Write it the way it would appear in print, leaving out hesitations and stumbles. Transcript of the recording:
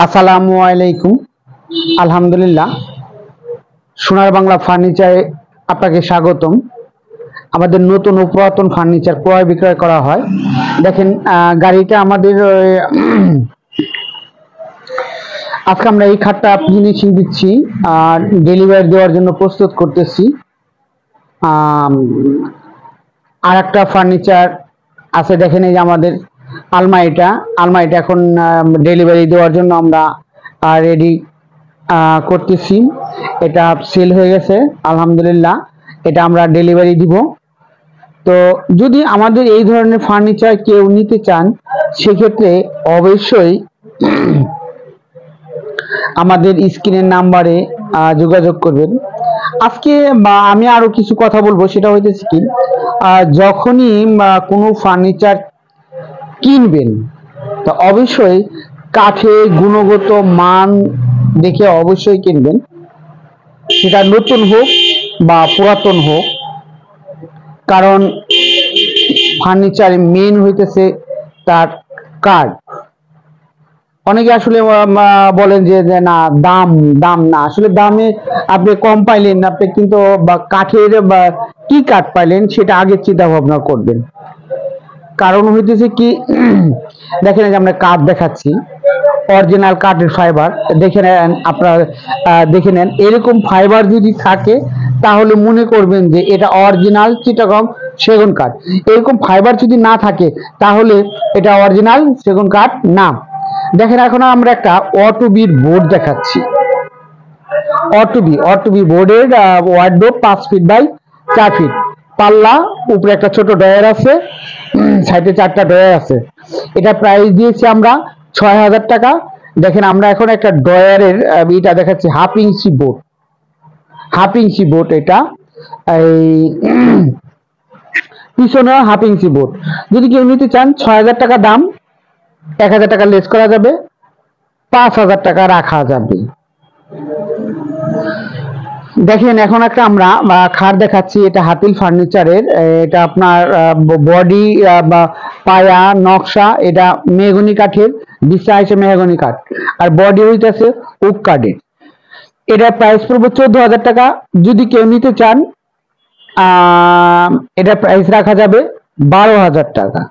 আসসালামু আলাইকুম। আলহামদুলিল্লাহ, সোনার বাংলা ফার্নিচারে আপনাকে স্বাগতম। আমাদের নতুন ও পুরাতন ফার্নিচার ক্রয় বিক্রয় করা হয়। দেখেন, গাড়িটা আমাদের আজকে আমরা এই খাটটা ফিনিশিং দিচ্ছি আর ডেলিভারি দেওয়ার জন্য প্রস্তুত করতেছি। আর একটা ফার্নিচার আছে, দেখেন এই যে আমাদের আলমারিটা এখন ডেলিভারি দেওয়ার জন্য আমরা রেডি করতেছি। এটা সেল হয়ে গেছে আলহামদুলিল্লাহ, এটা আমরা ডেলিভারি দিব। তো যদি আমাদের এই ধরনের ফার্নিচার কেউ নিতে চান, সেক্ষেত্রে অবশ্যই আমাদের স্ক্রিনের নাম্বারে যোগাযোগ করবেন। আজকে আমি আরো কিছু কথা বলবো, সেটা হইতেছে কি, যখনই কোনো ফার্নিচার কিনবেন তো অবশ্যই কাঠের গুণগত মান দেখে অবশ্যই কিনবেন, সেটা নতুন হোক বা পুরাতন হোক। কারণ ফার্নিচার মেইন হইতেছে তার কাঠ। অনেকে আসলে বলেন যে না, দাম দাম না, আসলে দামে আপনি কম পাইলেন, আপনি কিন্তু কাঠের বা কি কাঠ পাইলেন সেটা আগে চিন্তা ভাবনা করবেন। কারণ হইতেছে কি, দেখেন যে আমরা কাঠ দেখাচ্ছি, অরিজিনাল কাঠের ফাইবার দেখে নেন আপনারা, দেখে নেন এরকম ফাইবার যদি থাকে তাহলে মনে করবেন যে এটা অরিজিনাল চিটাগং সেগুন কাঠ। এরকম ফাইবার যদি না থাকে তাহলে এটা অরিজিনাল সেগুন কাঠ না। দেখেন, এখন আমরা একটা অটুবির বোর্ড দেখাচ্ছি। অটুবি বোর্ডের ওয়ার্ডরোব 5 ফিট বাই 4 ফিট, পাল্লা, উপরে একটা ছোট ডয়ার আছে, সাইডে 4টা ডয়ার আছে। এটা প্রাইস দিয়েছি আমরা 6,000 টাকা। দেখেন, আমরা এখন একটা ডয়ারের এটা দেখাচ্ছি, হাফ ইঞ্চি বোর্ড এটা, এই পিছনে হাফ ইঞ্চি বোর্ড। যদি কেউ নিতে চান 6,000 টাকা দাম, 1,000 টাকা লেস করা যাবে, 5,000 টাকা রাখা যাবে। দেখেন, এখন একটা আমরা খাট দেখাচ্ছি, এটা হাতিল ফার্নিচারের। এটা আপনার বডি বা পায়া নকশা, এটা মেহগনি কাঠের, বিছনা আছে মেহগনি কাঠ, আর বডি হইতেছে ওক কাঠের। এটা প্রাইস পড়বে 14,000 টাকা। যদি কেউ নিতে চান এটা প্রাইস রাখা যাবে 12,000 টাকা।